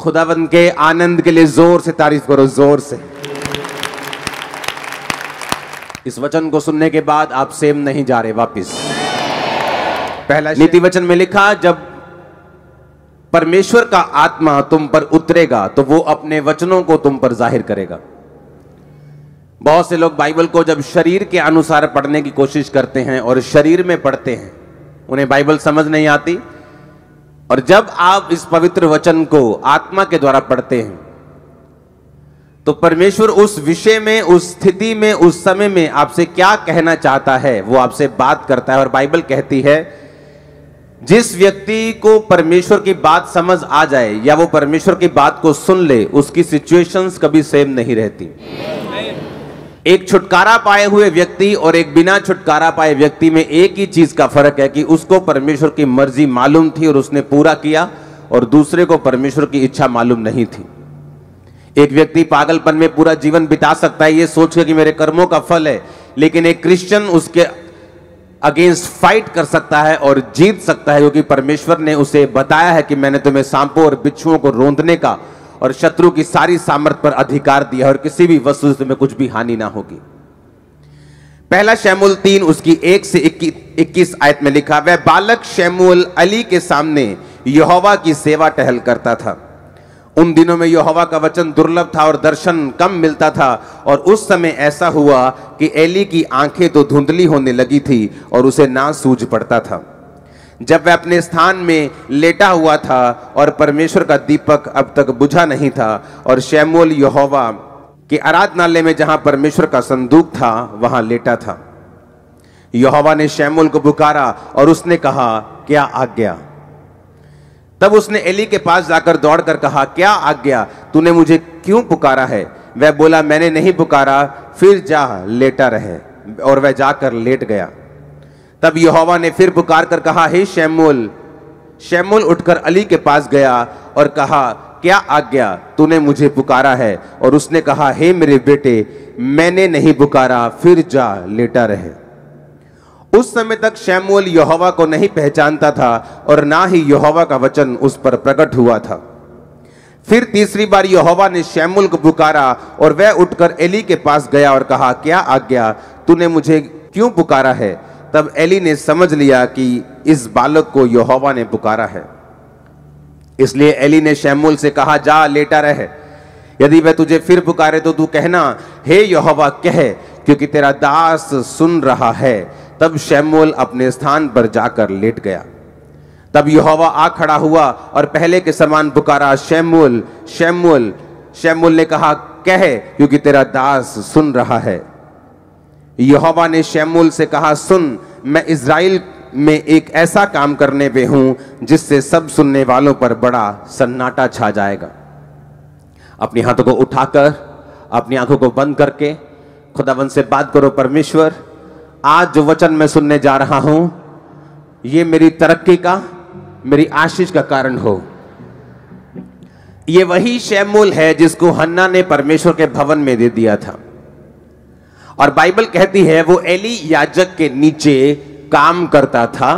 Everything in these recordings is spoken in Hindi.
खुदावंद के आनंद के लिए जोर से तारीफ करो, जोर से। इस वचन को सुनने के बाद आप सेम नहीं जा रहे वापिस। पहला नीति वचन में लिखा, जब परमेश्वर का आत्मा तुम पर उतरेगा तो वो अपने वचनों को तुम पर जाहिर करेगा। बहुत से लोग बाइबल को जब शरीर के अनुसार पढ़ने की कोशिश करते हैं और शरीर में पढ़ते हैं, उन्हें बाइबल समझ नहीं आती। और जब आप इस पवित्र वचन को आत्मा के द्वारा पढ़ते हैं तो परमेश्वर उस विषय में, उस स्थिति में, उस समय में आपसे क्या कहना चाहता है वो आपसे बात करता है। और बाइबल कहती है जिस व्यक्ति को परमेश्वर की बात समझ आ जाए या वो परमेश्वर की बात को सुन ले, उसकी सिचुएशंस कभी सेम नहीं रहती। एक छुटकारा पाए हुए व्यक्ति और एक बिना छुटकारा पाए व्यक्ति में एक ही चीज का फर्क है कि उसको परमेश्वर की मर्जी मालूम थी और उसने पूरा किया, और दूसरे को परमेश्वर की इच्छा मालूम नहीं थी। एक व्यक्ति पागलपन में पूरा जीवन बिता सकता है ये सोच के कि मेरे कर्मों का फल है, लेकिन एक क्रिश्चियन उसके अगेंस्ट फाइट कर सकता है और जीत सकता है, क्योंकि परमेश्वर ने उसे बताया है कि मैंने तुम्हें सांपों और बिच्छुओं को रौंदने का और शत्रु की सारी सामर्थ पर अधिकार दिया और किसी भी वस्तु से तुम्हें कुछ भी हानि ना होगी। पहला शमूएल 3 उसकी 1 से 21 आयत में लिखा, वह बालक शमूएल अली के सामने यहोवा की सेवा टहल करता था। उन दिनों में यहोवा का वचन दुर्लभ था और दर्शन कम मिलता था। और उस समय ऐसा हुआ कि एली की आंखें तो धुंधली होने लगी थी और उसे ना सूझ पड़ता था। जब वह अपने स्थान में लेटा हुआ था और परमेश्वर का दीपक अब तक बुझा नहीं था, और शमूएल यहोवा के आराधनालय में जहां परमेश्वर का संदूक था वहां लेटा था। यहोवा ने शमूएल को पुकारा और उसने कहा, क्या आज्ञा? तब उसने एली के पास जाकर दौड़कर कहा, क्या आज्ञा? तूने मुझे क्यों पुकारा है? वह बोला, मैंने नहीं पुकारा, फिर जा लेटा रहे। और वह जाकर लेट गया। तब यहोवा ने फिर पुकार कर कहा, हे शमूएल। शमूएल उठकर अली के पास गया और कहा, क्या आज्ञा? तूने मुझे पुकारा है। और उसने कहा, हे मेरे बेटे, मैंने नहीं पुकारा, फिर जा लेटा रहे। उस समय तक शमूएल यहोवा को नहीं पहचानता था और ना ही यहोवा का वचन उस पर प्रकट हुआ था। फिर तीसरी बार यहोवा ने शमूएल को पुकारा और वह उठकर एली के पास गया और कहा, क्या आज्ञा? तूने मुझे क्यों पुकारा है? तब एली ने समझ लिया कि इस बालक को यहोवा ने पुकारा है। इसलिए एली ने शमूएल से कहा, जा लेटा रहे। यदि वह तुझे फिर पुकारे तो तू कहना, हे यहोवा कह, क्योंकि तेरा दास सुन रहा है। तब शमूएल अपने स्थान पर जाकर लेट गया। तब यहोवा आ खड़ा हुआ और पहले के समान पुकारा, शमूएल, शमूएल। शमूएल ने कहा, कह, क्योंकि तेरा दास सुन रहा है। यहोवा ने शमूएल से कहा, सुन, मैं इज़राइल में एक ऐसा काम करने पे हूं जिससे सब सुनने वालों पर बड़ा सन्नाटा छा जाएगा। अपनी हाथों को उठाकर, अपनी आंखों को बंद करके खुदावंद से बात करो, परमेश्वर, आज जो वचन मैं सुनने जा रहा हूं ये मेरी तरक्की का, मेरी आशीष का कारण हो। ये वही शमूएल है जिसको हन्ना ने परमेश्वर के भवन में दे दिया था। और बाइबल कहती है वो एली याजक के नीचे काम करता था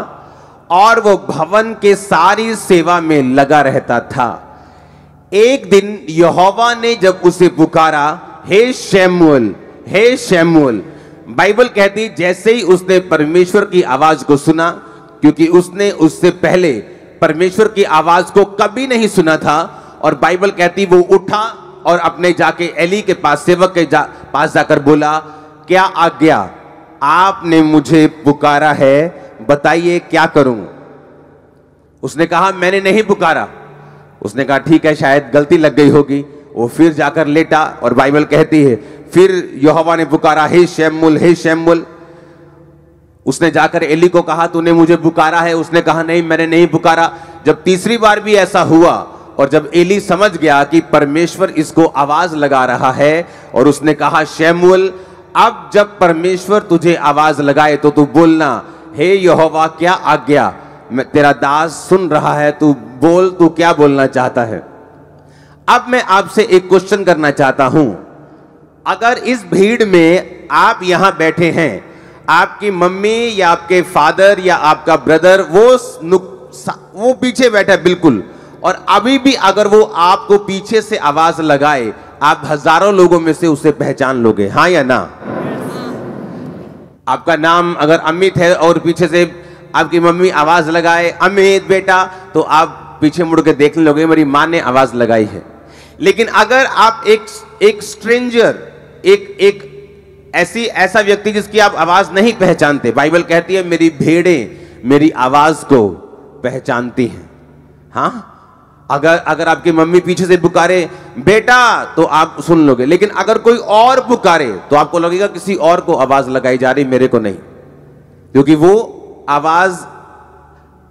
और वो भवन के सारी सेवा में लगा रहता था। एक दिन यहोवा ने जब उसे पुकारा, हे शमूएल, हे शमूएल। बाइबल कहती जैसे ही उसने परमेश्वर की आवाज को सुना, क्योंकि उसने उससे पहले परमेश्वर की आवाज को कभी नहीं सुना था, और बाइबल कहती वो उठा और अपने जाके एली के पास, सेवक के पास जाकर बोला, क्या आज्ञा? आपने मुझे पुकारा है, बताइए क्या करूं? उसने कहा, मैंने नहीं पुकारा। उसने कहा, ठीक है, शायद गलती लग गई होगी। वो फिर जाकर लेटा और बाइबल कहती है फिर यहोवा ने पुकारा, हे शमूएल, हे शमूएल। उसने जाकर एली को कहा, तूने मुझे पुकारा है? उसने कहा, नहीं, मैंने नहीं पुकारा। जब तीसरी बार भी ऐसा हुआ और जब एली समझ गया कि परमेश्वर इसको आवाज लगा रहा है, और उसने कहा, शमूएल, अब जब परमेश्वर तुझे आवाज लगाए तो तू बोलना, हे यहोवा, क्या आज्ञा? मैं तेरा दास सुन रहा है, तू बोल, तू क्या बोलना चाहता है? अब मैं आपसे एक क्वेश्चन करना चाहता हूं। अगर इस भीड़ में आप यहां बैठे हैं, आपकी मम्मी या आपके फादर या आपका ब्रदर वो पीछे बैठा है बिल्कुल, और अभी भी अगर वो आपको पीछे से आवाज लगाए, आप हजारों लोगों में से उसे पहचान लोगे, हाँ या ना? आपका नाम अगर अमित है और पीछे से आपकी मम्मी आवाज लगाए अमित बेटा, तो आप पीछे मुड़ के देखने लोगे मेरी मां ने आवाज लगाई है। लेकिन अगर आप एक स्ट्रेंजर, एक ऐसा व्यक्ति जिसकी आप आवाज नहीं पहचानते, बाइबल कहती है मेरी भेड़ें मेरी आवाज को पहचानती हैं। हाँ, अगर आपकी मम्मी पीछे से पुकारे बेटा तो आप सुन लोगे, लेकिन अगर कोई और पुकारे तो आपको लगेगा किसी और को आवाज लगाई जा रही, मेरे को नहीं, क्योंकि वो आवाज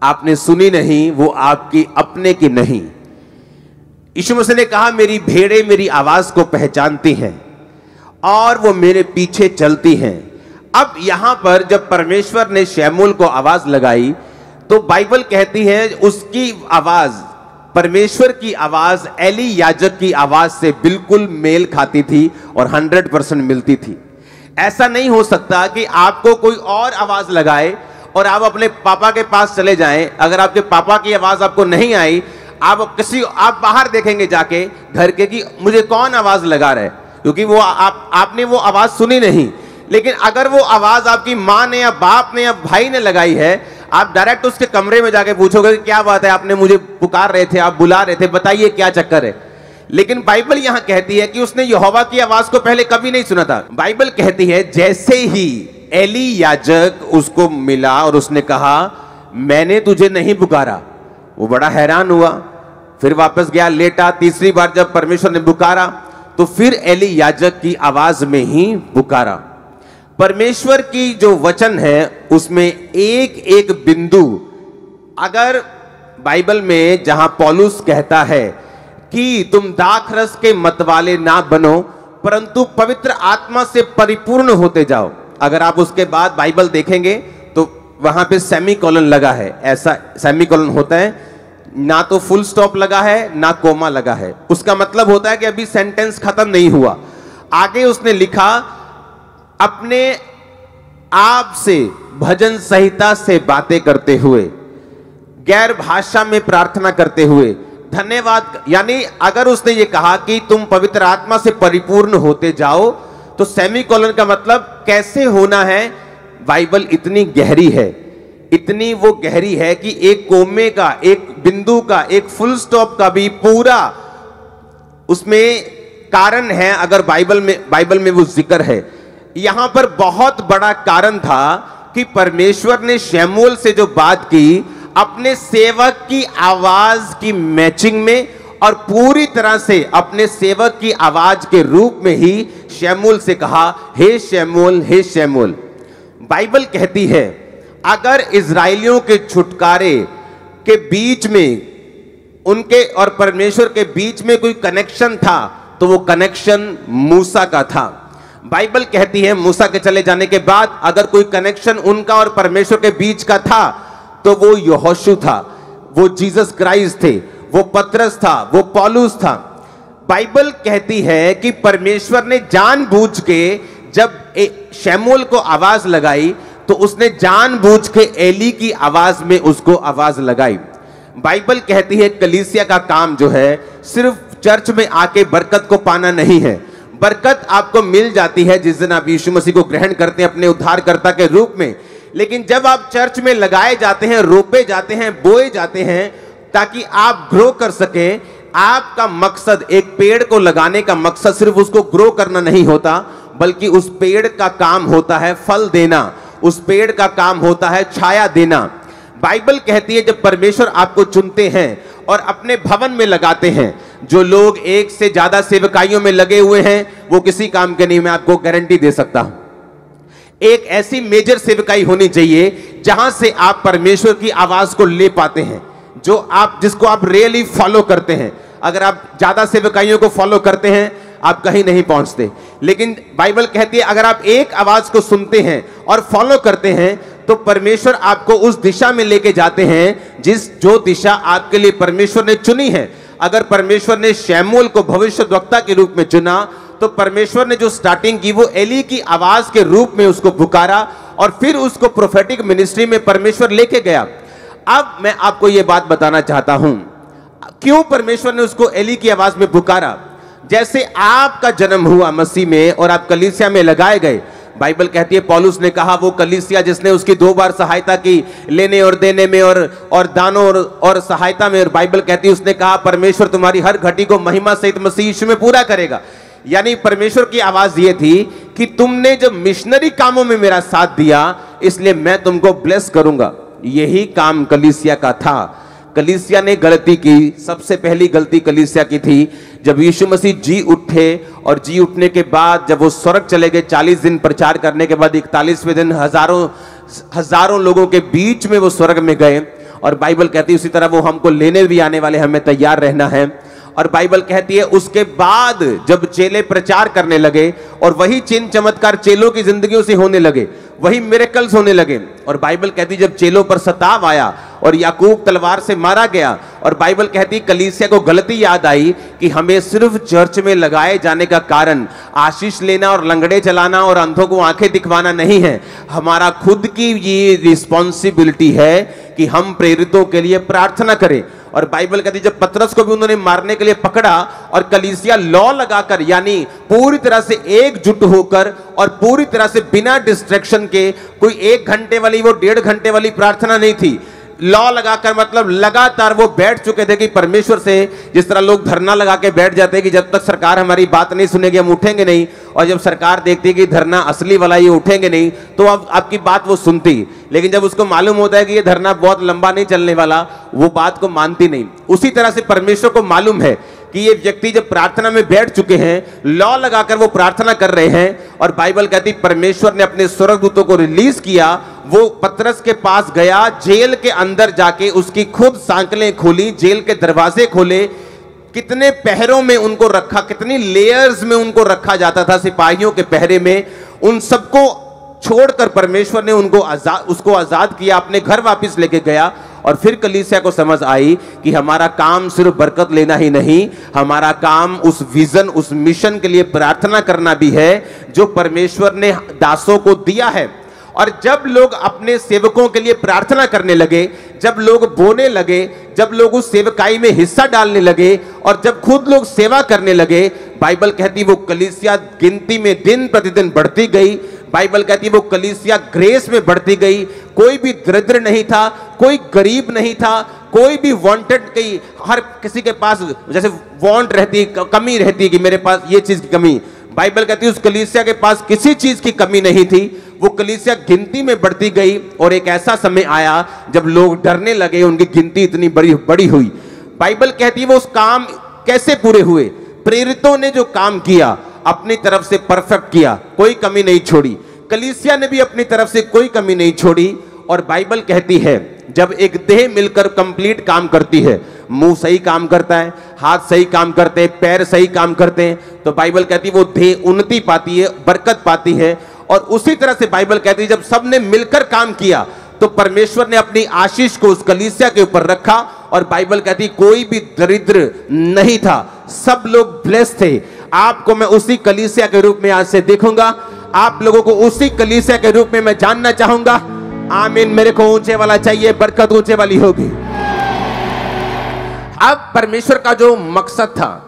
आपने सुनी नहीं, वो आपकी अपने की नहीं। यीशु मसीह ने कहा मेरी भेड़ें मेरी आवाज को पहचानती हैं और वो मेरे पीछे चलती हैं। अब यहां पर जब परमेश्वर ने शमूएल को आवाज लगाई तो बाइबल कहती है उसकी आवाज, परमेश्वर की आवाज एली याजक की आवाज से बिल्कुल मेल खाती थी और 100% मिलती थी। ऐसा नहीं हो सकता कि आपको कोई और आवाज लगाए और आप अपने पापा के पास चले जाएं, अगर आपके पापा की आवाज आपको नहीं आई, आप बाहर देखेंगे जाके घर के कि मुझे कौन आवाज लगा रहा है, क्योंकि वो आपने वो आवाज सुनी नहीं। लेकिन अगर वो आवाज आपकी मां ने या बाप ने या भाई ने लगाई है, आप डायरेक्ट उसके कमरे में जाके पूछोगे कि क्या बात है, आपने मुझे पुकार रहे थे, आप बुला रहे थे, बताइए क्या चक्कर है। लेकिन बाइबल यहां कहती है कि उसने यहोवा की आवाज को पहले कभी नहीं सुना था। बाइबल कहती है जैसे ही एली याजक उसको मिला और उसने कहा मैंने तुझे नहीं पुकारा, वो बड़ा हैरान हुआ, फिर वापस गया, लेटा। तीसरी बार जब परमेश्वर ने पुकारा तो फिर एली याजक की आवाज में ही पुकारा। परमेश्वर की जो वचन है उसमें एक एक बिंदु, अगर बाइबल में जहां पौलुस कहता है कि तुम दाखरस के मतवाले ना बनो परंतु पवित्र आत्मा से परिपूर्ण होते जाओ, अगर आप उसके बाद बाइबल देखेंगे तो वहां पे सेमीकोलन लगा है। ऐसा सेमीकोलन होता है, ना तो फुल स्टॉप लगा है ना कोमा लगा है, उसका मतलब होता है कि अभी सेंटेंस खत्म नहीं हुआ। आगे उसने लिखा अपने आप से भजन संहिता से बातें करते हुए, गैर भाषा में प्रार्थना करते हुए धन्यवाद। यानी अगर उसने ये कहा कि तुम पवित्र आत्मा से परिपूर्ण होते जाओ, तो सेमीकोलन का मतलब कैसे होना है। बाइबल इतनी गहरी है, इतनी वो गहरी है कि एक कोमे का, एक बिंदु का, एक फुल स्टॉप का भी पूरा उसमें कारण है। अगर बाइबल में वो जिक्र है, यहां पर बहुत बड़ा कारण था कि परमेश्वर ने शमूएल से जो बात की अपने सेवक की आवाज की मैचिंग में और पूरी तरह से अपने सेवक की आवाज के रूप में ही शमूएल से कहा हे शमूएल, हे शमूएल। बाइबल कहती है अगर इजराइलियों के छुटकारे के बीच में, उनके और परमेश्वर के बीच में कोई कनेक्शन था तो वो कनेक्शन मूसा का था। बाइबल कहती है मूसा के चले जाने के बाद अगर कोई कनेक्शन उनका और परमेश्वर के बीच का था तो वो यहोशू था, वो जीसस क्राइस्ट थे, वो पतरस था, वो पौलुस था। बाइबल कहती है कि परमेश्वर ने जानबूझ के जब शमूएल को आवाज लगाई तो उसने जानबूझ के एली की आवाज में उसको आवाज लगाई। बाइबल कहती है कलीसिया का काम जो है सिर्फ चर्च में आके बरकत को पाना नहीं है। बरकत आपको मिल जाती है जिस दिन आप यीशु मसीह को ग्रहण करते हैं अपने उद्धारकर्ता के रूप में, लेकिन जब आप चर्च में लगाए जाते हैं, रोपे जाते हैं, बोए जाते हैं ताकि आप ग्रो कर सकें, आपका मकसद, एक पेड़ को लगाने का मकसद सिर्फ उसको ग्रो करना नहीं होता, बल्कि उस पेड़ का काम होता है फल देना, उस पेड़ का काम होता है छाया देना। बाइबल कहती है जब परमेश्वर आपको चुनते हैं और अपने भवन में लगाते हैं, जो लोग एक से ज्यादा सेवकाइयों में लगे हुए हैं वो किसी काम के नहीं, मैं आपको गारंटी दे सकता हूं। एक ऐसी मेजर सेवकाई होनी चाहिए जहां से आप परमेश्वर की आवाज को ले पाते हैं, जिसको आप रियली फॉलो करते हैं। अगर आप ज्यादा सेवकाइयों को फॉलो करते हैं आप कहीं नहीं पहुंचते, लेकिन बाइबल कहती है अगर आप एक आवाज को सुनते हैं और फॉलो करते हैं तो परमेश्वर आपको उस दिशा में लेके जाते हैं जो दिशा आपके लिए परमेश्वर ने चुनी है। अगर परमेश्वर ने शमूएल को भविष्यद्वक्ता के रूप में चुना तो परमेश्वर ने जो स्टार्टिंग की वो एली की आवाज के रूप में उसको पुकारा और फिर उसको प्रोफेटिक मिनिस्ट्री में परमेश्वर लेके गया। अब मैं आपको यह बात बताना चाहता हूं, क्यों परमेश्वर ने उसको एली की आवाज में पुकारा? जैसे आपका जन्म हुआ मसीह में और आप कलीसिया में लगाए गए, बाइबल कहती है, पौलुस ने कहा वो कलीसिया जिसने उसकी 2 बार सहायता की लेने और देने में और दानों और सहायता में, और बाइबल कहती है उसने कहा परमेश्वर तुम्हारी हर घटी को महिमा सहित मसीह यीशु में पूरा करेगा। यानी परमेश्वर की आवाज ये थी कि तुमने जब मिशनरी कामों में मेरा साथ दिया इसलिए मैं तुमको ब्लेस करूंगा। यही काम कलीसिया का था। कलीसिया ने गलती की, सबसे पहली गलती कलीसिया की थी जब यीशु मसीह जी उठे, और जी उठने के बाद जब वो स्वर्ग चले गए, 40 दिन प्रचार करने के बाद 41वें दिन हजारों लोगों के बीच में वो स्वर्ग में गए। और बाइबल कहती है उसी तरह वो हमको लेने भी आने वाले, हमें तैयार रहना है। और बाइबल कहती है उसके बाद जब चेले प्रचार करने लगे और वही चिन्ह चमत्कार चेलों की जिंदगियों से होने लगे, वही मिरेकल्स होने लगे। और बाइबल कहती जब चेलों पर सताव आया और याकूब तलवार से मारा गया, और बाइबल कहती कलीसिया को गलती याद आई कि हमें सिर्फ चर्च में लगाए जाने का कारण आशीष लेना और लंगड़े चलाना और अंधों को आंखें दिखवाना नहीं है। हमारा खुद की ये रिस्पॉन्सिबिलिटी है कि हम प्रेरितों के लिए प्रार्थना करें। और बाइबल कहती जब पतरस को भी उन्होंने मारने के लिए पकड़ा और कलीसिया लॉ लगाकर, यानी पूरी तरह से एकजुट होकर और पूरी तरह से बिना डिस्ट्रैक्शन के, कोई 1 घंटे वाली वो 1.5 घंटे वाली प्रार्थना नहीं थी, लॉ लगाकर, मतलब लगातार वो बैठ चुके थे कि परमेश्वर से, जिस तरह लोग धरना लगा के बैठ जाते हैं कि जब तक सरकार हमारी बात नहीं सुनेगी हम उठेंगे नहीं, और जब सरकार देखती है कि धरना असली वाला ये उठेंगे नहीं तो अब आपकी बात वो सुनती, लेकिन जब उसको मालूम होता है कि ये धरना बहुत लंबा नहीं चलने वाला, वो बात को मानती नहीं। उसी तरह से परमेश्वर को मालूम है कि ये व्यक्ति जब प्रार्थना में बैठ चुके हैं, लॉ लगाकर वो प्रार्थना कर रहे हैं, और बाइबल कहती परमेश्वर ने अपने स्वर्गदूतों को रिलीज किया। वो पतरस के पास गया, जेल के अंदर जाके उसकी खुद सांकलें खोली, जेल के दरवाजे खोले, कितने पहरों में उनको रखा, कितनी लेयर्स में उनको रखा जाता था सिपाहियों के पहरे में, उन सबको छोड़कर परमेश्वर ने उसको आजाद किया, अपने घर वापस लेके गया। और फिर कलीसिया को समझ आई कि हमारा काम सिर्फ बरकत लेना ही नहीं, हमारा काम उस विजन, उस मिशन के लिए प्रार्थना करना भी है जो परमेश्वर ने दासों को दिया है। और जब लोग अपने सेवकों के लिए प्रार्थना करने लगे, जब लोग बोने लगे, जब लोग उस सेवकाई में हिस्सा डालने लगे और जब खुद लोग सेवा करने लगे, बाइबल कहती वो कलीसिया गिनती में दिन प्रतिदिन बढ़ती गई। बाइबल कहती है वो कलीसिया ग्रेस में बढ़ती गई। कोई भी दरिद्र नहीं था, कोई गरीब नहीं था, कोई भी वांटेड की, हर किसी के पास जैसे वांट रहती, कमी रहती कि मेरे पास ये चीज की कमी, बाइबल कहती है उस कलीसिया के पास किसी चीज की कमी नहीं थी। वो कलीसिया गिनती में बढ़ती गई और एक ऐसा समय आया जब लोग डरने लगे, उनकी गिनती इतनी बड़ी हुई। बाइबल कहती है वो उस काम कैसे पूरे हुए? प्रेरितों ने जो काम किया अपनी तरफ से परफेक्ट किया, कोई कमी नहीं छोड़ी। कलीसिया ने भी अपनी तरफ से कोई कमी नहीं छोड़ी। और बाइबल कहती है जब एक देह मिलकर कंप्लीट काम करती है, मुंह सही काम करता है, हाथ सही काम करते हैं, पैर सही काम करते हैं, तो बाइबल कहती है वो देह उन्नति पाती है, बरकत पाती है। और उसी तरह से बाइबल कहती है जब सबने मिलकर काम किया तो परमेश्वर ने अपनी आशीष को उस कलीसिया के ऊपर रखा। और बाइबल कहती कोई भी दरिद्र नहीं था, सब लोग ब्लेस्ड थे। आपको मैं उसी कलीसिया के रूप में आज से देखूंगा, आप लोगों को उसी कलीसिया के रूप में मैं जानना चाहूंगा। आमीन। मेरे को ऊंचे वाला चाहिए, बरकत ऊंचे वाली होगी। अब परमेश्वर का जो मकसद था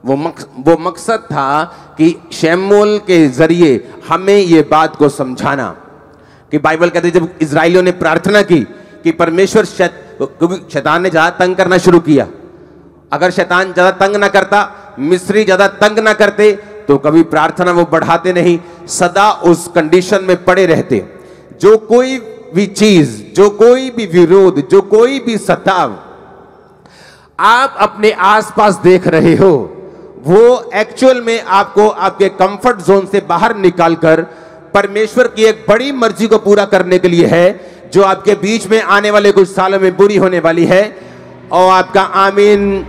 वो मकसद था कि शमूएल के जरिए हमें ये बात को समझाना कि बाइबल कहती है जब इजराइलियों ने प्रार्थना की कि परमेश्वर, क्योंकि शैतान ने ज्यादा तंग करना शुरू किया, अगर शैतान ज्यादा तंग ना करता, मिस्री ज्यादा तंग ना करते तो कभी प्रार्थना वो बढ़ाते नहीं, सदा उस कंडीशन में पड़े रहते। जो कोई भी चीज, जो कोई भी विरोध, जो कोई भी सताव आप अपने आसपास देख रहे हो, वो एक्चुअल में आपको आपके कंफर्ट जोन से बाहर निकालकर परमेश्वर की एक बड़ी मर्जी को पूरा करने के लिए है, जो आपके बीच में आने वाले कुछ सालों में बुरी होने वाली है। और आपका आमीन।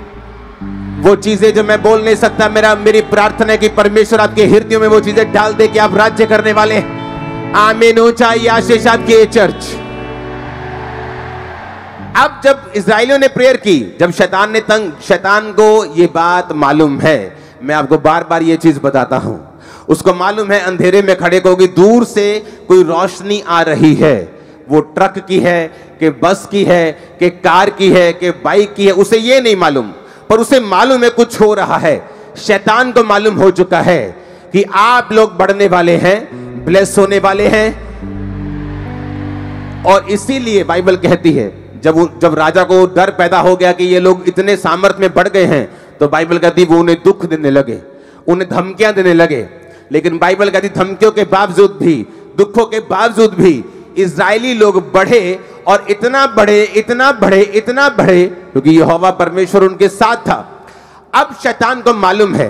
वो चीजें जो मैं बोल नहीं सकता, मेरी प्रार्थना है कि परमेश्वर आपके हृदयों में वो चीजें डाल दे कि आप राज्य करने वाले हैं। आमीन। ऊंचाई आशीष आपकी चर्च। अब जब इजराइलियों ने प्रेयर की, जब शैतान को ये बात मालूम है, मैं आपको बार बार ये चीज बताता हूं, उसको मालूम है अंधेरे में खड़े को कि दूर से कोई रोशनी आ रही है। वो ट्रक की है कि बस की है कि कार की है कि बाइक की है, उसे ये नहीं मालूम, पर उसे मालूम है कुछ हो रहा है। शैतान को मालूम हो चुका है कि आप लोग बढ़ने वाले हैं, ब्लेस होने वाले हैं। और इसीलिए बाइबल कहती है जब राजा को डर पैदा हो गया कि ये लोग इतने सामर्थ्य में बढ़ गए हैं, तो बाइबल कहती वो उन्हें दुख देने लगे, उन्हें धमकियां देने लगे। लेकिन बाइबल कहती धमकियों के बावजूद भी, दुखों के बावजूद भी इजरायली लोग बढ़े और इतना बढ़े, इतना बढ़े, इतना बढ़े, क्योंकि यहोवा परमेश्वर उनके साथ था। अब शैतान को मालूम है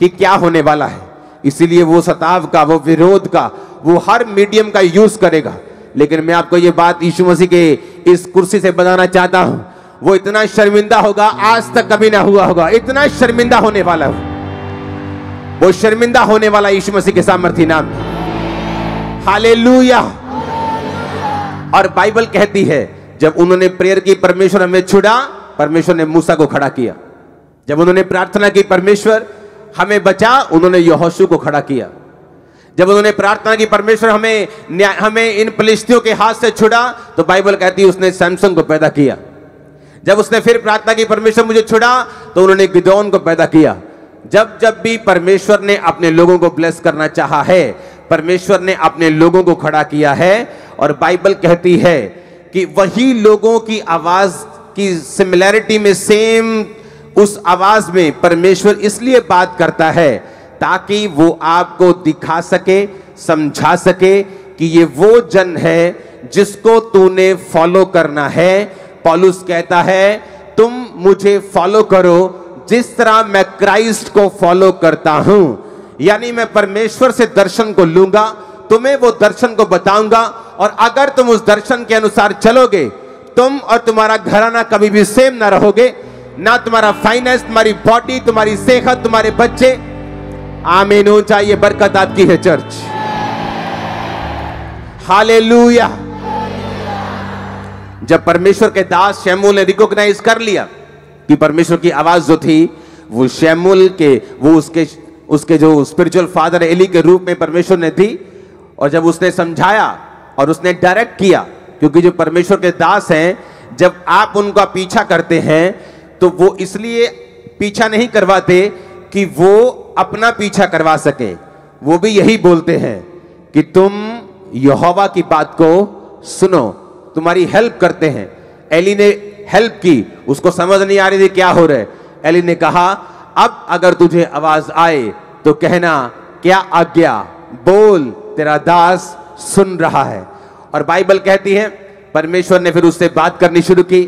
कि क्या होने वाला है, इसीलिए वो सताव का, वो विरोध का, वो हर मीडियम का यूज करेगा। लेकिन मैं आपको ये बात यीशु मसीह के इस कुर्सी से बताना चाहता हूं, वो इतना शर्मिंदा होगा आज तक कभी ना हुआ होगा, इतना शर्मिंदा होने वाला है। वो शर्मिंदा होने वाला यीशु मसीह के सामर्थी नाम में। हालेलुया। और बाइबल कहती है जब उन्होंने प्रेयर की, परमेश्वर हमें छुड़ा, परमेश्वर ने मूसा को खड़ा किया। जब उन्होंने प्रार्थना की परमेश्वर हमें बचा, उन्होंने यहोशू को खड़ा किया। जब उन्होंने प्रार्थना की परमेश्वर हमें इन फिलिस्तियों के हाथ से छुड़ा, तो बाइबल कहती है उसने सैमसन को पैदा किया। जब उसने फिर प्रार्थना की परमेश्वर मुझे छुड़ा, तो उन्होंने गिदोन को पैदा किया। जब जब भी परमेश्वर ने अपने लोगों को ब्लेस करना चाहा है, परमेश्वर ने अपने लोगों को खड़ा किया है। और बाइबल कहती है कि वही लोगों की आवाज की सिमिलैरिटी में, सेम उस आवाज में परमेश्वर इसलिए बात करता है ताकि वो आपको दिखा सके, समझा सके कि ये वो जन है जिसको तूने फॉलो करना है। पौलुस कहता है तुम मुझे फॉलो करो जिस तरह मैं क्राइस्ट को फॉलो करता हूं। यानी मैं परमेश्वर से दर्शन को लूंगा, तुम्हें वो दर्शन को बताऊंगा, और अगर तुम उस दर्शन के अनुसार चलोगे, तुम और तुम्हारा घराना कभी भी सेम ना रहोगे, ना तुम्हारा फाइनेंस, तुम्हारी बॉडी, तुम्हारी सेहत, तुम्हारे बच्चे। आमीन हो चाहिए, बरकत आपकी है चर्च। हालेलुया। जब परमेश्वर के दास शमूएल ने रिकॉग्नाइज कर लिया कि परमेश्वर की आवाज जो थी वो शमूएल के, वो उसके जो स्पिरिचुअल फादर एली के रूप में परमेश्वर ने थी, और जब उसने समझाया और उसने डायरेक्ट किया, क्योंकि जो परमेश्वर के दास हैं, जब आप उनका पीछा करते हैं तो वो इसलिए पीछा नहीं करवाते कि वो अपना पीछा करवा सके। वो भी यही बोलते हैं कि तुम यहोवा की बात को सुनो, तुम्हारी हेल्प करते हैं। एली ने हेल्प की, उसको समझ नहीं आ रही थी क्या हो रहा है। एली ने कहा अब अगर तुझे आवाज आए तो कहना क्या आज्ञा, बोल, तेरा दास सुन रहा है। और बाइबल कहती है परमेश्वर ने फिर उससे बात करनी शुरू की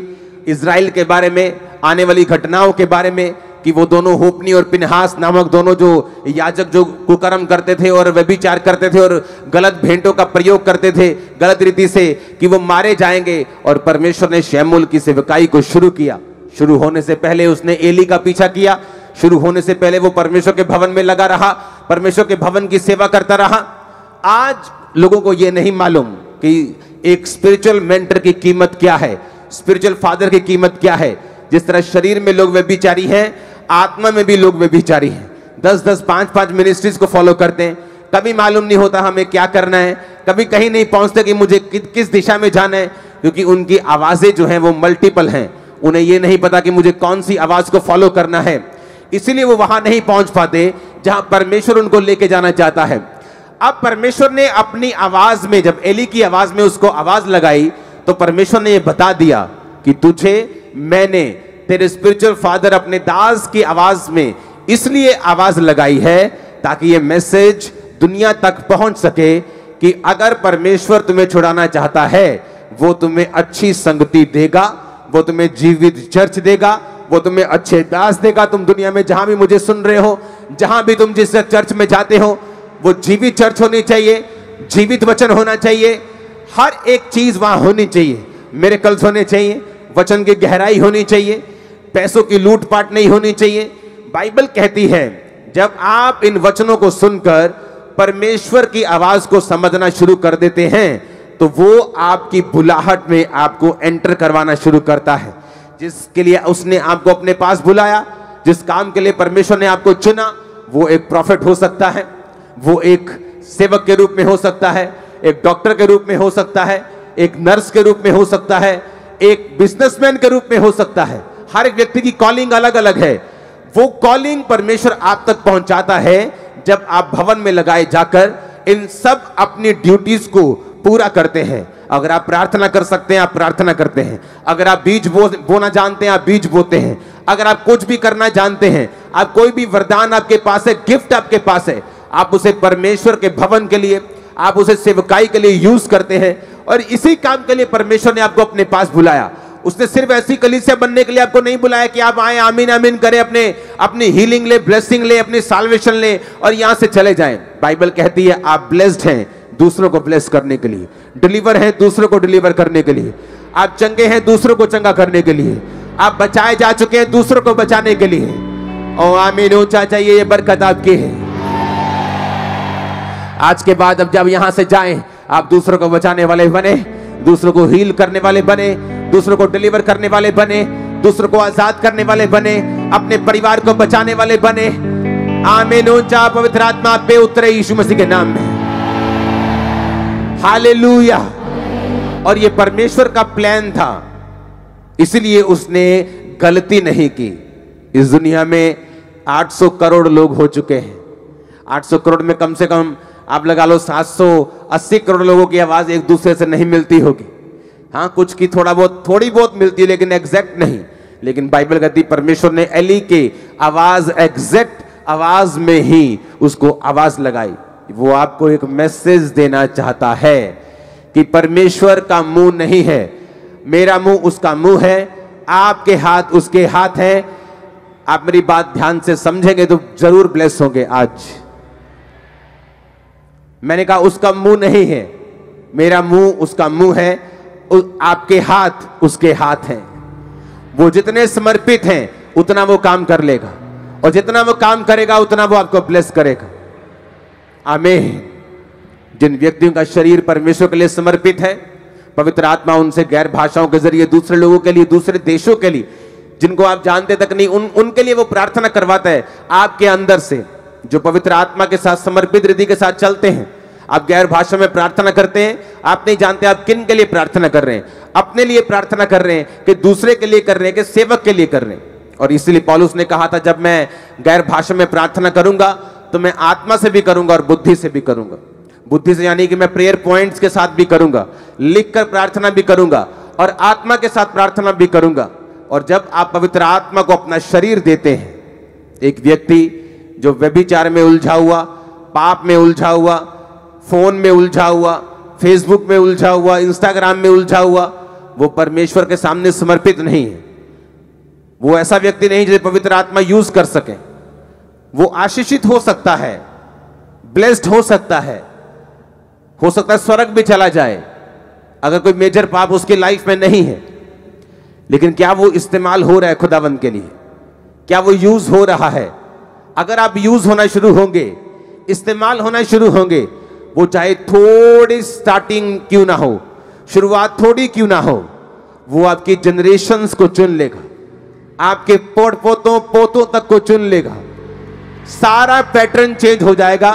इजराइल के बारे में, आने वाली घटनाओं के बारे में, कि वो दोनों होपनी और पिनहास नामक दोनों जो याजक जो कुकर्म करते थे और व्यभिचार करते थे और गलत भेंटों का प्रयोग करते थे गलत रीति से, कि वो मारे जाएंगे। और परमेश्वर ने शमूएल की सेवकाई को शुरू किया। शुरू होने से पहले उसने एली का पीछा किया। शुरू होने से पहले वो परमेश्वर के भवन में लगा रहा, परमेश्वर के भवन की सेवा करता रहा। आज लोगों को यह नहीं मालूम कि एक स्पिरिचुअल मेंटर की कीमत क्या है, स्पिरिचुअल फादर की कीमत क्या है। जिस तरह शरीर में लोग व्यभिचारी हैं, आत्मा में भी लोग व्यभिचारी हैं। 10-10, 5-5 मिनिस्ट्रीज को फॉलो करते हैं, कभी मालूम नहीं होता हमें क्या करना है, कभी कहीं नहीं पहुंचते कि मुझे किस दिशा में जाना है, क्योंकि उनकी आवाजें जो हैं वो मल्टीपल हैं। उन्हें ये नहीं पता कि मुझे कौन सी आवाज को फॉलो करना है, इसीलिए वो वहां नहीं पहुंच पाते जहां परमेश्वर उनको लेके जाना चाहता है। अब परमेश्वर ने अपनी आवाज में, जब एली की आवाज में उसको आवाज लगाई, तो परमेश्वर ने ये बता दिया कि तुझे मैंने, तेरे स्पिरिचुअल फादर अपने दास की आवाज में इसलिए आवाज लगाई है ताकि ये मैसेज दुनिया तक पहुंच सके कि अगर परमेश्वर तुम्हें छुड़ाना चाहता है, वो तुम्हें अच्छी संगति देगा, वो तुम्हें जीवित चर्च देगा, वो तुम्हें अच्छे दास देगा। तुम दुनिया में जहां भी मुझे सुन रहे हो, जहां भी तुम जिस चर्च में जाते हो, वो जीवित चर्च होनी चाहिए, जीवित वचन होना चाहिए, हर एक चीज वहां होनी चाहिए। मिरेकल्स होने चाहिए, वचन की गहराई होनी चाहिए, पैसों की लूटपाट नहीं होनी चाहिए। बाइबल कहती है जब आप इन वचनों को सुनकर परमेश्वर की आवाज को समझना शुरू कर देते हैं, तो वो आपकी बुलाहट में आपको एंटर करवाना शुरू करता है। जिसके लिए उसने आपको अपने पास बुलाया, जिस काम के लिए परमेश्वर ने आपको चुना, वो एक प्रॉफिट हो सकता है, वो एक सेवक के रूप में हो सकता है, एक डॉक्टर के रूप में हो सकता है, एक नर्स के रूप में हो सकता है, एक बिजनेसमैन के रूप में हो सकता है। हर एक व्यक्ति की कॉलिंग अलग अलग है। वो कॉलिंग परमेश्वर आप तक पहुंचाता है जब आप भवन में लगाए जाकर इन सब अपनी ड्यूटीज को पूरा करते हैं। अगर आप प्रार्थना कर सकते हैं, आप प्रार्थना करते हैं। अगर आप बीज बोना जानते हैं, आप बीज बोते हैं। अगर आप कुछ भी करना जानते हैं, आप कोई भी वरदान आपके पास है, गिफ्ट आपके पास है, आप उसे परमेश्वर के भवन के लिए, आप उसे सेवकाई के लिए यूज करते हैं। और इसी काम के लिए परमेश्वर ने आपको अपने पास बुलाया। उसने सिर्फ ऐसी कलीसिया बनने के लिए आपको नहीं बुलाया कि आप आए, आमीन आमीन करें, अपनी हीलिंग ले, ब्लेसिंग ले, अपनी साल्वेशन ले और यहां से चले जाएं। बाइबल कहती है आप ब्लेस्ड हैं दूसरों को ब्लेस करने के लिए, डिलीवर हैं दूसरों को डिलीवर करने के लिए, आप चंगे हैं दूसरों को चंगा करने के लिए, आप बचाए जा चुके हैं दूसरों को बचाने के लिए। ओ आमीन, ऊंचा चाहिए, ये बरकत आपकी है। आज के बाद अब जब यहां से जाएं, आप दूसरों को बचाने वाले बने, दूसरों को हील करने वाले बने, दूसरों को डिलीवर करने वाले बने, दूसरों को आजाद करने वाले बने, अपने परिवार को बचाने वाले बने। आमीन, ऊंचा, पवित्र आत्मा आप पे उतरे यीशु मसीह के नाम में। हालेलुया। और ये परमेश्वर का प्लान था, इसलिए उसने गलती नहीं की। इस दुनिया में 800 करोड़ लोग हो चुके हैं। 800 करोड़ में कम से कम आप लगा लो 780 करोड़ लोगों की आवाज एक दूसरे से नहीं मिलती होगी। हाँ, कुछ की थोड़ी बहुत मिलती है, लेकिन एग्जैक्ट नहीं। लेकिन बाइबल कहती परमेश्वर ने एली के आवाज, एग्जैक्ट आवाज में ही उसको आवाज लगाई। वो आपको एक मैसेज देना चाहता है कि परमेश्वर का मुंह नहीं है, मेरा मुंह उसका मुंह है, आपके हाथ उसके हाथ है। आप मेरी बात ध्यान से समझेंगे तो जरूर ब्लेस होंगे। आज मैंने कहा उसका मुंह नहीं है, मेरा मुंह उसका मुंह है, आपके हाथ उसके हाथ हैं। वो जितने समर्पित हैं उतना वो काम कर लेगा, और जितना वो काम करेगा उतना वो आपको ब्लेस करेगा। आमीन। जिन व्यक्तियों का शरीर परमेश्वर के लिए समर्पित है, पवित्र आत्मा उनसे गैर भाषाओं के जरिए दूसरे लोगों के लिए, दूसरे देशों के लिए, जिनको आप जानते तक नहीं, उनके लिए वो प्रार्थना करवाता है आपके अंदर से। जो पवित्र आत्मा के साथ समर्पित हृदय के साथ चलते हैं, आप गैर भाषा में प्रार्थना करते हैं, आप नहीं जानते आप किन के लिए प्रार्थना कर रहे हैं। अपने लिए प्रार्थना कर रहे हैं कि दूसरे के लिए कर रहे हैं, कि सेवक के लिए कर रहे हैं। और इसलिए पौलुस ने कहा था, जब मैं गैर भाषा में प्रार्थना करूंगा तो मैं आत्मा से भी करूंगा और बुद्धि से भी करूंगा। बुद्धि से यानी कि मैं प्रेयर पॉइंट्स के साथ भी करूंगा, लिखकर प्रार्थना भी करूंगा, और आत्मा के साथ प्रार्थना भी करूंगा। और जब आप पवित्र आत्मा को अपना शरीर देते हैं, एक व्यक्ति जो व्यभिचार में उलझा हुआ, पाप में उलझा हुआ, फोन में उलझा हुआ, फेसबुक में उलझा हुआ, इंस्टाग्राम में उलझा हुआ, वो परमेश्वर के सामने समर्पित नहीं है। वो ऐसा व्यक्ति नहीं जिसे पवित्र आत्मा यूज कर सके। वो आशीषित हो सकता है, ब्लेस्ड हो सकता है स्वर्ग भी चला जाए अगर कोई मेजर पाप उसकी लाइफ में नहीं है। लेकिन क्या वो इस्तेमाल हो रहा है खुदावंद के लिए? क्या वो यूज हो रहा है? अगर आप यूज होना शुरू होंगे, इस्तेमाल होना शुरू होंगे, वो चाहे थोड़ी स्टार्टिंग क्यों ना हो, शुरुआत थोड़ी क्यों ना हो, वो आपकी जनरेशंस को चुन लेगा, आपके पोतों तक को चुन लेगा। सारा पैटर्न चेंज हो जाएगा,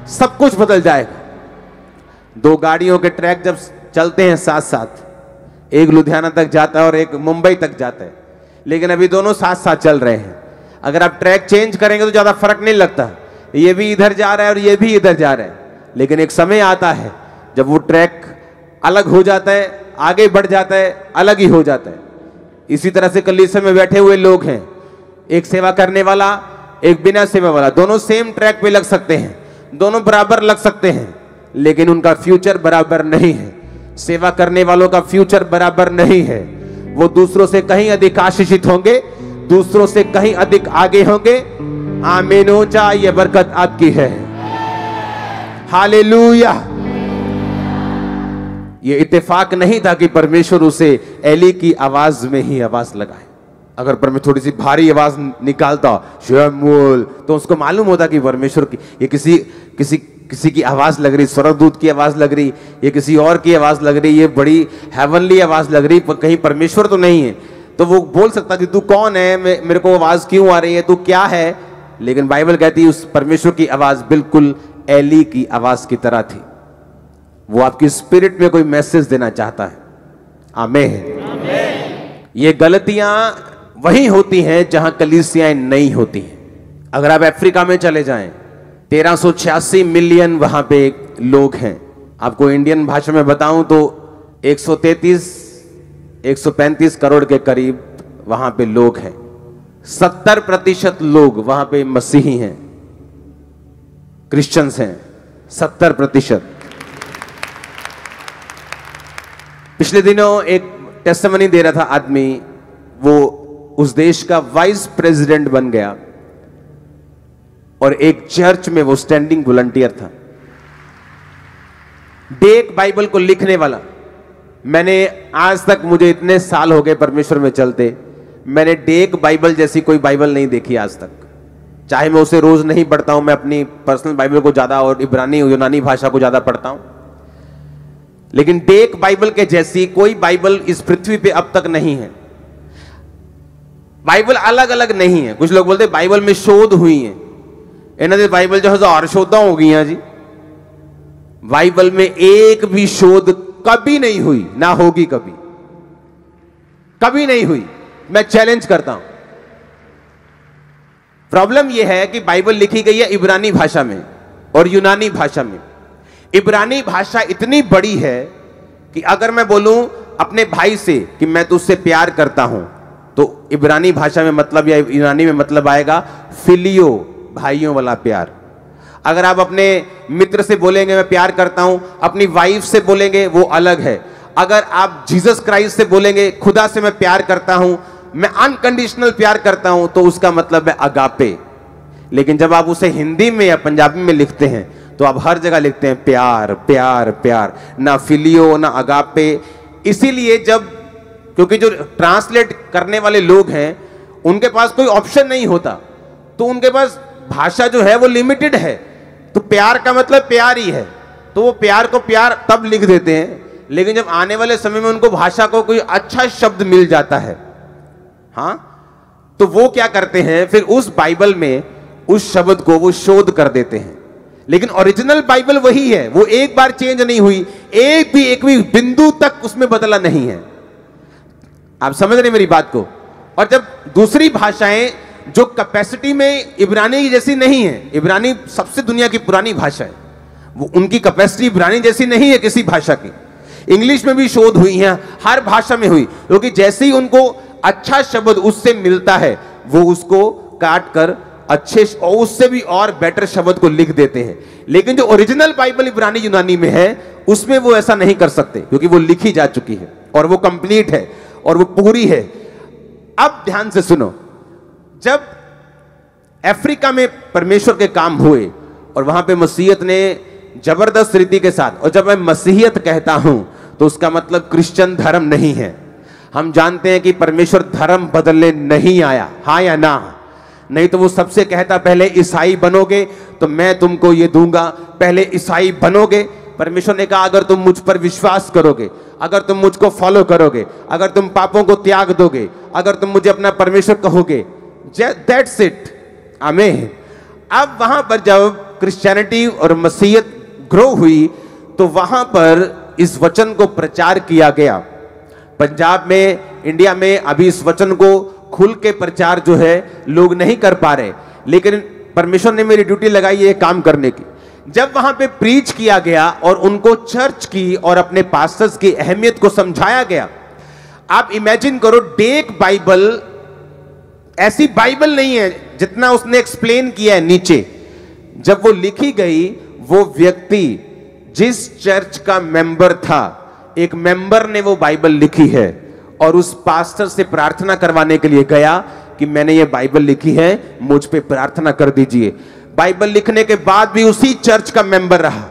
सब कुछ बदल जाएगा। दो गाड़ियों के ट्रैक जब चलते हैं साथ साथ, एक लुधियाना तक जाता है और एक मुंबई तक जाता है, लेकिन अभी दोनों साथ साथ चल रहे हैं। अगर आप ट्रैक चेंज करेंगे तो ज्यादा फर्क नहीं लगता, ये भी इधर जा रहा है और ये भी इधर जा रहा है। लेकिन एक समय आता है जब वो ट्रैक अलग हो जाता है, आगे बढ़ जाता है, अलग ही हो जाता है। इसी तरह से कलीसिया में बैठे हुए लोग हैं, एक सेवा करने वाला, एक बिना सेवा वाला, दोनों सेम ट्रैक पे लग सकते हैं, दोनों बराबर लग सकते हैं, लेकिन उनका फ्यूचर बराबर नहीं है। सेवा करने वालों का फ्यूचर बराबर नहीं है। वो दूसरों से कहीं अधिक आशीषित होंगे, दूसरों से कहीं अधिक आगे होंगे। आमीन। ऊंचा, ये बरकत आपकी है। हालेलुया। ये इत्तेफाक नहीं था कि परमेश्वर उसे एली की आवाज में ही आवाज लगाए। अगर परमेश्वर थोड़ी सी भारी आवाज निकालता, शमूएल, तो उसको मालूम होता कि परमेश्वर की ये किसी की आवाज लग रही, स्वर्गदूत की आवाज लग रही, ये किसी और की आवाज लग रही, ये बड़ी हेवनली आवाज लग रही, कहीं परमेश्वर तो नहीं है। तो वो बोल सकता कि तू कौन है, मेरे को आवाज क्यों आ रही है, तू क्या है। लेकिन बाइबल कहती है उस परमेश्वर की आवाज बिल्कुल एली की आवाज की तरह थी। वो आपकी स्पिरिट में कोई मैसेज देना चाहता है। आमीन। ये गलतियां वही होती हैं जहां कलीसियाएं नहीं होती हैं। अगर आप अफ्रीका में चले जाएं, 1386 मिलियन वहां पे लोग हैं। आपको इंडियन भाषा में बताऊं तो 135 करोड़ के करीब वहां पे लोग हैं। 70% लोग वहां पे मसीही हैं, क्रिश्चियंस हैं, 70%। पिछले दिनों एक टेस्टिमनी दे रहा था आदमी, वो उस देश का वाइस प्रेसिडेंट बन गया और एक चर्च में वो स्टैंडिंग वॉलंटियर था। डेक बाइबल को लिखने वाला। मैंने आज तक, मुझे इतने साल हो गए परमेश्वर में चलते, मैंने डेक बाइबल जैसी कोई बाइबल नहीं देखी आज तक। चाहे मैं उसे रोज नहीं पढ़ता हूं, मैं अपनी पर्सनल बाइबल को ज्यादा और इब्रानी यूनानी भाषा को ज्यादा पढ़ता हूं, लेकिन डेक बाइबल के जैसी कोई बाइबल इस पृथ्वी पे अब तक नहीं है। बाइबल अलग अलग नहीं है। कुछ लोग बोलते हैं बाइबल में शोध हुई है, इन्होंने बाइबल जो 1000 शोधा हो गई हैं जी। बाइबल में एक भी शोध कभी नहीं हुई, ना होगी कभी, कभी नहीं हुई। मैं चैलेंज करता हूं। प्रॉब्लम यह है कि बाइबल लिखी गई है इब्रानी भाषा में और यूनानी भाषा में। इब्रानी भाषा इतनी बड़ी है कि अगर मैं बोलूं अपने भाई से कि मैं तुझसे प्यार करता हूं, तो इब्रानी भाषा में मतलब या यूनानी में मतलब आएगा फिलियो, भाइयों वाला प्यार। अगर आप अपने मित्र से बोलेंगे मैं प्यार करता हूं, अपनी वाइफ से बोलेंगे वो अलग है। अगर आप जीसस क्राइस्ट से बोलेंगे खुदा से मैं प्यार करता हूं, मैं अनकंडीशनल प्यार करता हूं, तो उसका मतलब है अगापे। लेकिन जब आप उसे हिंदी में या पंजाबी में लिखते हैं तो आप हर जगह लिखते हैं प्यार प्यार प्यार, ना फिलियो ना अगापे। इसीलिए क्योंकि जो ट्रांसलेट करने वाले लोग हैं उनके पास कोई ऑप्शन नहीं होता, तो उनके पास भाषा जो है वो लिमिटेड है। तो प्यार का मतलब प्यार ही है, तो वो प्यार को प्यार तब लिख देते हैं। लेकिन जब आने वाले समय में उनको भाषा को कोई अच्छा शब्द मिल जाता है, हाँ, तो वो क्या करते हैं, फिर उस बाइबल में उस शब्द को वो शोध कर देते हैं। लेकिन ओरिजिनल बाइबल वही है, वो एक बार चेंज नहीं हुई, एक भी बिंदु तक उसमें बदला नहीं है। आप समझ रहे मेरी बात को। और जब दूसरी भाषाएं जो कैपेसिटी में इब्रानी जैसी नहीं है, इब्रानी सबसे दुनिया की पुरानी भाषा है, वो उनकी कैपेसिटी इब्रानी जैसी नहीं है किसी भाषा की। इंग्लिश में भी शोध हुई है, हर भाषा में हुई, क्योंकि जैसे ही उनको अच्छा शब्द उससे मिलता है वो उसको काट कर अच्छे और उससे भी और बेटर शब्द को लिख देते हैं। लेकिन जो ओरिजिनल बाइबल इब्रानी यूनानी में है उसमें वो ऐसा नहीं कर सकते, क्योंकि वो लिखी जा चुकी है और वो कंप्लीट है और वो पूरी है। अब ध्यान से सुनो, जब अफ्रीका में परमेश्वर के काम हुए और वहां पे मसीहत ने जबरदस्त रीति के साथ, और जब मैं मसीहियत कहता हूं तो उसका मतलब क्रिश्चियन धर्म नहीं है। हम जानते हैं कि परमेश्वर धर्म बदलने नहीं आया, हाँ या ना? नहीं तो वो सबसे कहता पहले ईसाई बनोगे तो मैं तुमको ये दूंगा, पहले ईसाई बनोगे। परमेश्वर ने कहा अगर तुम मुझ पर विश्वास करोगे, अगर तुम मुझको फॉलो करोगे, अगर तुम पापों को त्याग दोगे, अगर तुम मुझे अपना परमेश्वर कहोगे, दैट्स इट, आमीन। अब वहां पर जब क्रिश्चियनिटी और मसीहत ग्रो हुई तो वहां पर इस वचन को प्रचार किया गया। पंजाब में, इंडिया में अभी इस वचन को खुल के प्रचार जो है लोग नहीं कर पा रहे, लेकिन परमेश्वर ने मेरी ड्यूटी लगाई ये काम करने की। जब वहां पे प्रीच किया गया और उनको चर्च की और अपने पास्टर्स की अहमियत को समझाया गया। आप इमेजिन करो, डेक बाइबल ऐसी बाइबल नहीं है जितना उसने एक्सप्लेन किया है नीचे। जब वो लिखी गई, वो व्यक्ति जिस चर्च का मेंबर था, एक मेंबर ने वो बाइबल लिखी है और उस पास्टर से प्रार्थना करवाने के लिए गया कि मैंने ये बाइबल लिखी है, मुझ पे प्रार्थना कर दीजिए। बाइबल लिखने के बाद भी उसी चर्च का मेंबर रहा।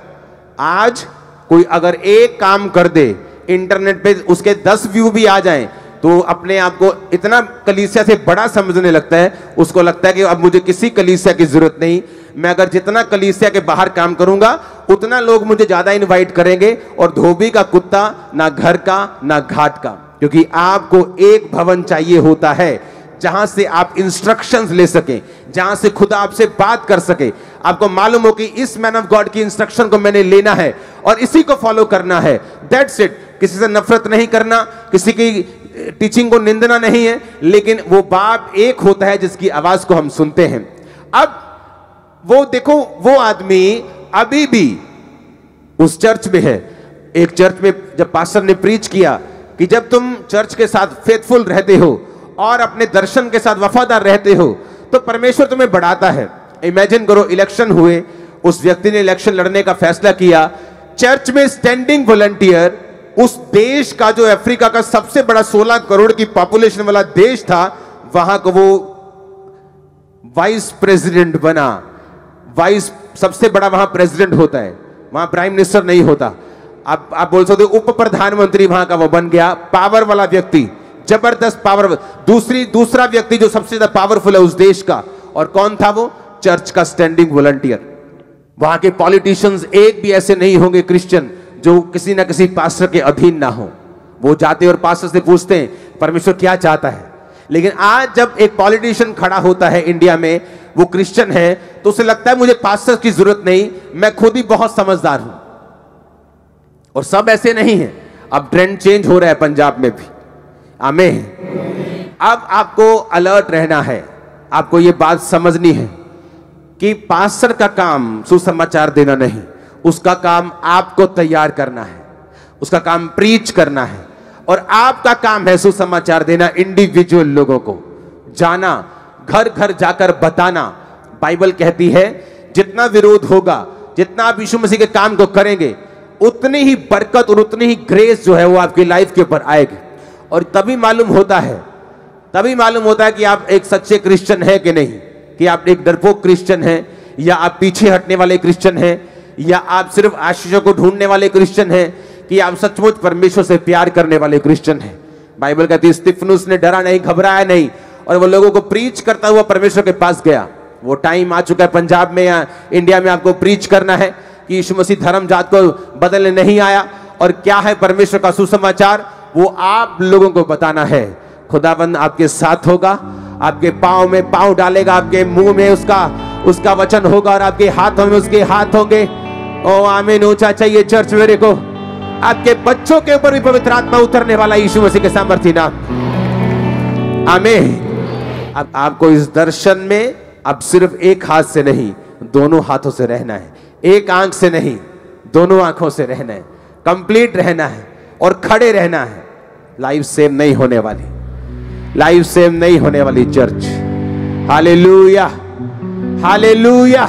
आज कोई अगर एक काम कर दे, इंटरनेट पे उसके 10 व्यू भी आ जाएं, तो अपने आप को इतना कलीसिया से बड़ा समझने लगता है। उसको लगता है कि अब मुझे किसी कलीसिया की जरूरत नहीं, मैं अगर जितना कलीसिया के बाहर काम करूंगा उतना लोग मुझे ज्यादा इनवाइट करेंगे, और धोबी का कुत्ता ना घर का ना घाट का। क्योंकि आपको एक भवन चाहिए होता है जहां से आप इंस्ट्रक्शंस ले सके, जहां से खुदा आपसे बात कर सके। आपको मालूम हो कि इस मैन ऑफ गॉड की इंस्ट्रक्शन को मैंने लेना है और इसी को फॉलो करना है, दैट्स इट। किसी से नफरत नहीं करना, किसी की टीचिंग को निंदना नहीं है, लेकिन वो बाप एक होता है जिसकी आवाज को हम सुनते हैं। अब वो देखो, वो आदमी अभी भी उस चर्च में है। एक चर्च में जब पास्टर ने प्रीच किया कि जब तुम चर्च के साथ फेथफुल रहते हो और अपने दर्शन के साथ वफादार रहते हो तो परमेश्वर तुम्हें बढ़ाता है। इमेजिन करो, इलेक्शन हुए, उस व्यक्ति ने इलेक्शन लड़ने का फैसला किया, चर्च में स्टैंडिंग वॉलंटियर, उस देश का जो अफ्रीका का सबसे बड़ा 16 करोड़ की पॉपुलेशन वाला देश था, वहां को वो वाइस प्रेसिडेंट बना। वाइस सबसे बड़ा वहां प्रेसिडेंट होता है, वहां प्राइम मिनिस्टर नहीं होता। आप बोल सकते हो उप प्रधानमंत्री वहां का वो बन गया, पावर वाला व्यक्ति, जबरदस्त पावर। दूसरा व्यक्ति जो सबसे ज्यादा पावरफुल है उस देश का, और कौन था वो? चर्च का स्टैंडिंग वॉलंटियर। वहां के पॉलिटिशियंस एक भी ऐसे नहीं होंगे क्रिश्चियन जो किसी ना किसी पास्टर के अधीन ना हो। वो जाते और पास्टर से पूछते हैं परमेश्वर क्या चाहता है। लेकिन आज जब एक पॉलिटिशियन खड़ा होता है इंडिया में, वो क्रिश्चियन है, तो उसे लगता है मुझे पास्टर की जरूरत नहीं, मैं खुद ही बहुत समझदार हूं। और सब ऐसे नहीं है, अब ट्रेंड चेंज हो रहा है पंजाब में भी। आमीन। अब आपको अलर्ट रहना है, आपको यह बात समझनी है कि पास्टर का काम सुसमाचार देना नहीं, उसका काम आपको तैयार करना है, उसका काम प्रीच करना है, और आपका काम है सुसमाचार देना। इंडिविजुअल लोगों को जाना, घर घर जाकर बताना। बाइबल कहती है जितना विरोध होगा, जितना आप यीशु मसीह के काम को करेंगे, उतनी ही बरकत और उतनी ही ग्रेस जो है वो आपकी लाइफ के ऊपर आएगी। और तभी मालूम होता है कि आप एक सच्चे क्रिश्चियन है कि नहीं, कि आप एक डरपोक क्रिश्चियन है, या आप पीछे हटने वाले क्रिश्चियन है, या आप सिर्फ आशीषों को ढूंढने वाले क्रिश्चियन है, कि आप सचमुच परमेश्वर से प्यार करने वाले क्रिश्चियन है। बाइबल कहती है स्तिफनुस ने डरा नहीं, घबराया नहीं, और वो लोगों को प्रीच करता हुआ परमेश्वर के पास गया। वो टाइम आ चुका है पंजाब में या इंडिया में आपको प्रीच करना है कि यीशु मसीह धर्म जात को बदलने नहीं आया, और क्या है परमेश्वर का सुसमाचार, वो आप लोगों को बताना है। खुदाबंद आपके साथ होगा, आपके पांव में पांव डालेगा, आपके मुंह में उसका वचन होगा, और आपके हाथों में उसके हाथ होंगे। ओ आमीन। ऊंचा चाहिए चर्च मेरे को। आपके बच्चों के ऊपर भी पवित्र आत्मा उतरने वाला यीशु मसीह के सामर्थ्य नाम। आमीन। अब आपको इस दर्शन में अब सिर्फ एक हाथ से नहीं, दोनों हाथों से रहना है। एक आंख से नहीं, दोनों आंखों से रहना है, कंप्लीट रहना है और खड़े रहना है। लाइफ सेम नहीं होने वाली, लाइफ सेम नहीं होने वाली चर्च। Hallelujah, hallelujah.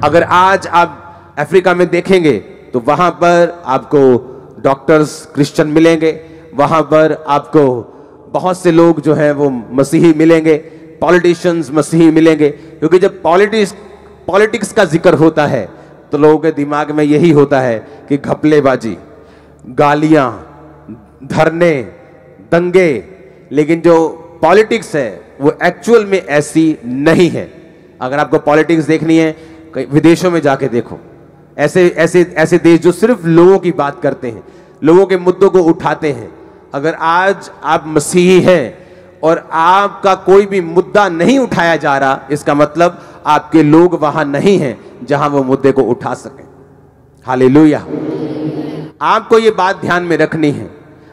अगर आज आप अफ्रीका में देखेंगे तो वहां पर आपको डॉक्टर्स क्रिश्चियन मिलेंगे, वहां पर आपको बहुत से लोग जो हैं वो मसीही मिलेंगे, पॉलिटिशियंस मसीही मिलेंगे। क्योंकि जब पॉलिटिक्स का जिक्र होता है तो लोगों के दिमाग में यही होता है कि घपलेबाजी, गालियां, धरने, दंगे। लेकिन जो पॉलिटिक्स है वो एक्चुअल में ऐसी नहीं है। अगर आपको पॉलिटिक्स देखनी है, विदेशों में जाके देखो। ऐसे देश जो सिर्फ लोगों की बात करते हैं, लोगों के मुद्दों को उठाते हैं। अगर आज आप मसीही हैं और आपका कोई भी मुद्दा नहीं उठाया जा रहा, इसका मतलब आपके लोग वहां नहीं हैं जहां वो मुद्दे को उठा सकें। हालेलुया। आपको ये बात ध्यान में रखनी है,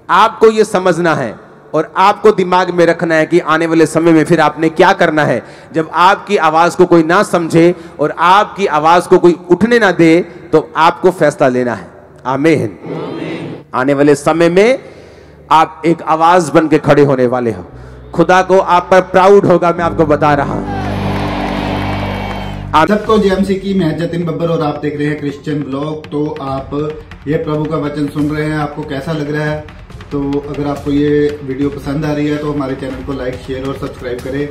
आपको ये समझना है, और आपको दिमाग में रखना है कि आने वाले समय में फिर आपने क्या करना है। जब आपकी आवाज को कोई ना समझे और आपकी आवाज को कोई उठने ना दे, तो आपको फैसला लेना है। आमीन। आने वाले समय में आप एक आवाज बन के खड़े होने वाले हो। खुदा को आप पर प्राउड होगा, मैं आपको बता रहा हूं। सबको जेएमसी की मैं जतिन बब्बर और आप देख रहे हैं क्रिश्चियन ब्लॉग। तो आप ये प्रभु का वचन सुन रहे हैं, आपको कैसा लग रहा है? तो अगर आपको ये वीडियो पसंद आ रही है तो हमारे चैनल को लाइक, शेयर और सब्सक्राइब करें।